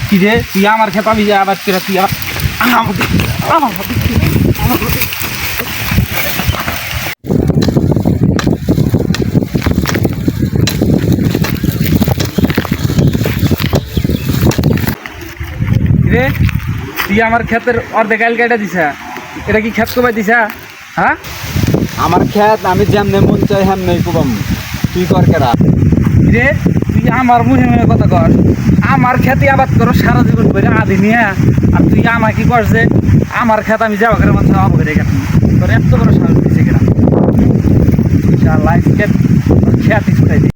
কি রে তুই আমার খেত আমি আবার করে তুই রে তুই আমার ক্ষেতের অর্ধেক আইল কেটে দিছা, এটা কি ক্ষেত কমাই দিছা? হ্যাঁ আমার খেত আমি যেমনে মন চাই হেমনে কুবাম, তুই কর কেরা? রে তুই আমার মুখে মুখে কথা কর, আমার খেতে আবাদ করো সারা জীবন করে আদি নিয়ে, আর তুই আমার কি কর যে আমার খেত আমি যাওয়া করে মানুষ আমার করে গেলাম, তোর এত বড় সাহস দিচ্ছে কেনা লাইফ খেত খেত ছুটাই দি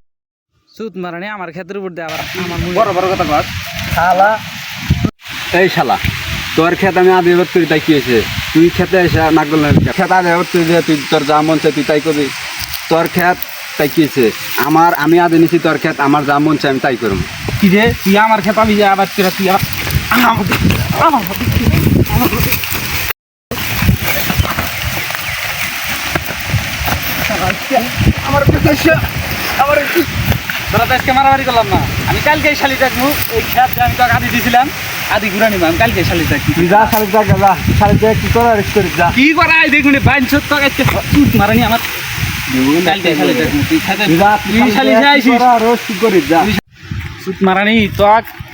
সুত মারানি আমার ক্ষেতের উপর দিয়ে আবার আমার বড় বড় কথা কর শালা। এই শালা, তোর খেত আমি আদি এবার করি তাই কি হয়েছে? তুই খেতে এসে না করলে খেত আদি এবার তুই যে তুই তোর যা মন চাই তুই তাই করবি। তোর খেত তাই কি হয়েছে? আমি আদি নিছি তোর খেত, আমার যা মন চাই আমি তাই করব। কি রে তুই আমার খেত আমি যে আবাদ করে তুই তোরা তো আজকে মারামারি করলাম না, আমি কালকে শালি থাকবো ওই খেত আমি তোকে আদি দিয়েছিলাম, আদি ঘুরে নিবো আমি কালকে শালি থাকি। তুই যা শালি যা যা শালি যা কি করার করিস যা। কি করা দেখুন বাইন সত্য আজকে চুট মারানি আমার কালকে শালি থাকবো তুই খেতে তুই শালি যাইছিস রোজ কি করিস যা। চুট মারানি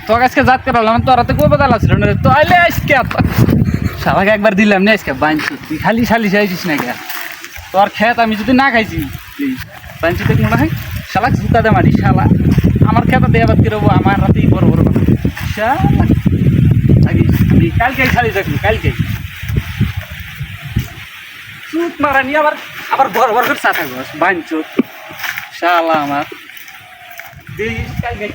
তোকে আজকে জাত করালাম, তোরা তো কই বদলা ছিল না তো আইলে আজকে শালাকে একবার দিলাম না আজকে বাইন তুই খালি শালি যাইছিস না কে? তোর খেত আমি যদি না খাইছি বাইন সুতে মনে হয় শালা জুতা দে মারি শালা আমার খেতা দিয়ে আবার কি রবো আমার রাতেই বড় বড় কথা শালা কালকে শালি থাকবি কালকে চুট মারানি আবার আবার বড় বড় করে চা থাকবো বাইন চুট শালা আমার কালকে